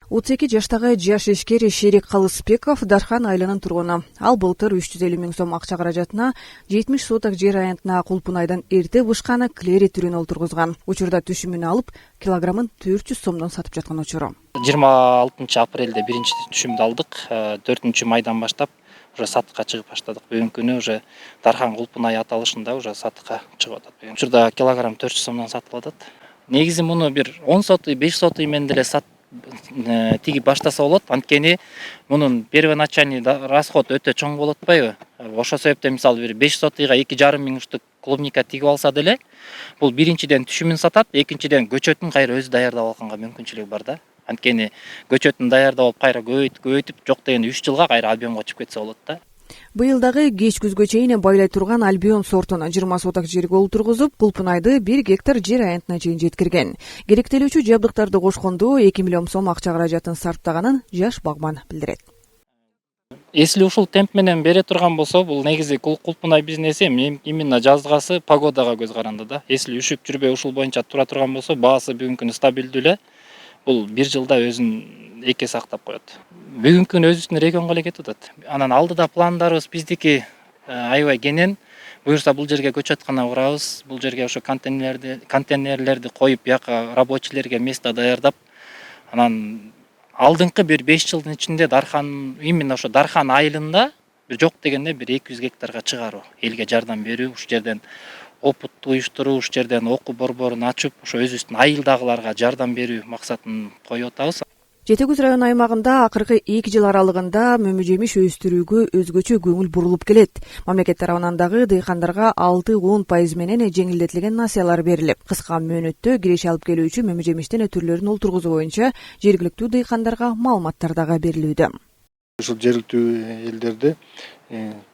32 жаштагы жаш ишкер Шерик Калыспеков Дархан айылынын тургуну. Ал былтыр 350 миң сом акча каражатына 70 соток жер аянтына Кулпунайдан эрте бышканы клери түрүнө олтургузган. Учурда түшүмүнө алып, килограммын 400 сомдон сатып жаткан учуру. 26 апрелде биринчи түшүмдү алдык. 4-майдан баштап уже сатыкка чыгып баштадык. Бүгүнкү күнү уже Дархан Кулпунай аталышында уже сатыкка чыгып атат. Учурда килограмм 400 сомдон сатылып атат. Негизи муну бир 10 сотый, 5 сотый менен деле тиги баштаса болот. Анткени мунун первоначальный расход өтө чоң болуп атпайбы? Ошол себептен мисалы бир 5 сотыйга 2,5 миң штук клубника тигип алса деле, бул биринчиден түшүмүн сатат, экинчиден көчөтүн кайра өзү даярдап алганга мүмкүнчүлүгү бар да. Анткени көчөтүн даярдап алып кайра көбөйтүп жок дегенде 3 жылга кайра объемго чыгып кетсе болот да. Быйыл дагы кеч күзгө чейин байлай турган Альбион сортун 20 соток жерге олтургузуп, Кулпунайды 1 гектар жер аянтына чейин жеткирген. Керектелүүчү жабдыктарды кошкондо 2 миллион сом акча каражатын сарптаганын жаш багман билдирет. Если ушул темп менен бере турган болсо, бул негизи Кулпунай бизнеси именно жазгасы погодага көз каранды да. Если үшүп жүрбөй ушул боюнча тура турган болсо, баасы бүгүнкү күнү стабилдүү эле. Бул 1 жылда өзүн эке сактап коет. Бүгүнкү күнү өзүбүздүн регионго эле кетип атат. Анан алдыда пландарыбыз биздики аябай кенен. Буюрса бул жерге көчөткана курабыз. Бул жерге ошо контейнерлерди коюп, бияка рабочийлерге место даярдап, анан алдыңкы бир 5 жылдын ичинде именно ошо Дархан айылында бир жок дегенде бир 200 гектарга чыгаруу, элге жардам берүү, ушу жерден опыт уюштуруу, ушу жерден окуу борборун ачып, ошо өзүбүздүн айылдагыларга жардам берүү максатын коюп атабыз. Жети Көз район аймагында акыркы 2 жыл аралыгында мөмө жемиш өстүрүүгө өзгөчө көңүл бурулуп келет. Мамлекет тарабынан дагы дыйкандарга 6-10% менен жеңилдетилген насыялар берилип, кыска мөөнөттө киреше алып келүүчү мөмө жемиштин түрлөрүн олтургузуу боюнча жергиликтүү дыйкандарга маалыматтар дагы берилүүдө. Ушул жергиликтүү элдерди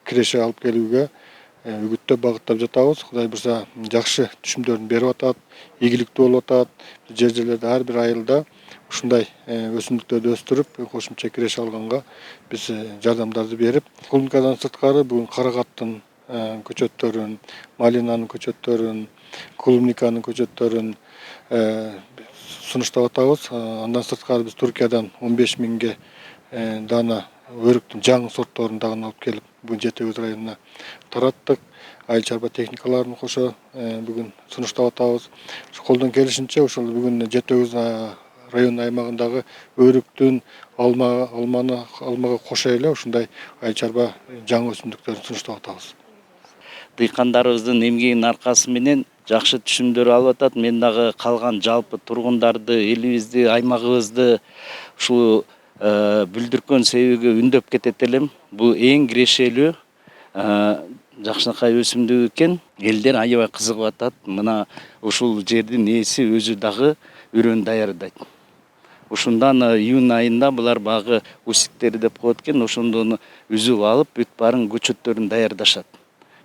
киреше алып келүүгө үгүттөп багыттап жатабыз. Кудай бурса жакшы түшүмдөрүн берип атат, ийгиликтүү болуп атат. Жерлерде ар бир айылда ушундай өсүмдүктөрдү өстүрүп, кошумча киреше алганга биз жардамдарды берип, клубникадан сырткары бүгүн карагаттын көчөттөрүн, малинанын көчөттөрүн, клубниканын көчөттөрүн сунуштап атабыз. Андан сырткары биз Туркиядан 15 миңге дана өрүктүн жаңы сортторун дагы алып келип, бүгүн Жети Көз районуна тараттык. Айыл чарба техникаларын кошо бүгүн сунуштап атабыз. Колдон келишинче ошол бүгүн Жети Көз район аймагындагы өрүктүн, алмага кошо эле ушундай айыл чарба жаңы өсүмдүктөрүн сунуштап атабыз. Дыйкандарыбыздын эмгегинин аркасы менен жакшы түшүмдөр алып атат. Мен дагы калган жалпы тургундарды, элибизди, аймагыбызды ушул бүлдүркөн себеби үндөп кетет элем. Бул эң кирешелүү жакшынакай өсүмдүк экен. Элдер аябай кызыгып атат. Мына ушул жердин ээси өзү дагы үрөн даярдайт. Ушундан июнь айында булар багы усиктери деп коет экен, ошондон үзүп алып, бүт баарын көчөттөрүн даярдашат.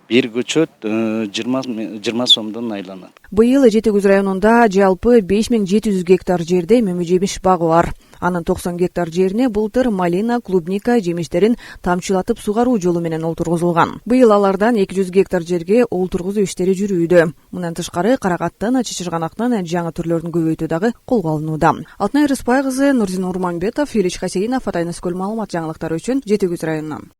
Бир көчөт 20 сомдон айланат. Быйыл Жети Көз районунда жалпы 5700 гектар жерде мөмө жемиш багы бар. Анын 90 гектар жерине былтыр малина, клубника жемиштерин тамчылатып сугаруу жолу менен олтургузулган. Быйыл алардан 200 гектар жерге олтургузуу иштери жүрүүдө. Мындан тышкары карагаттын, чычырганактын жаңы түрлөрүн көбөйтүү дагы колго алынууда. Алтынай Рыспай кызы, Нурзин Урманбетов, Илич Хасейинов, Атайныс Көл маалымат жаңылыктары үчүн Жети Көз районунан.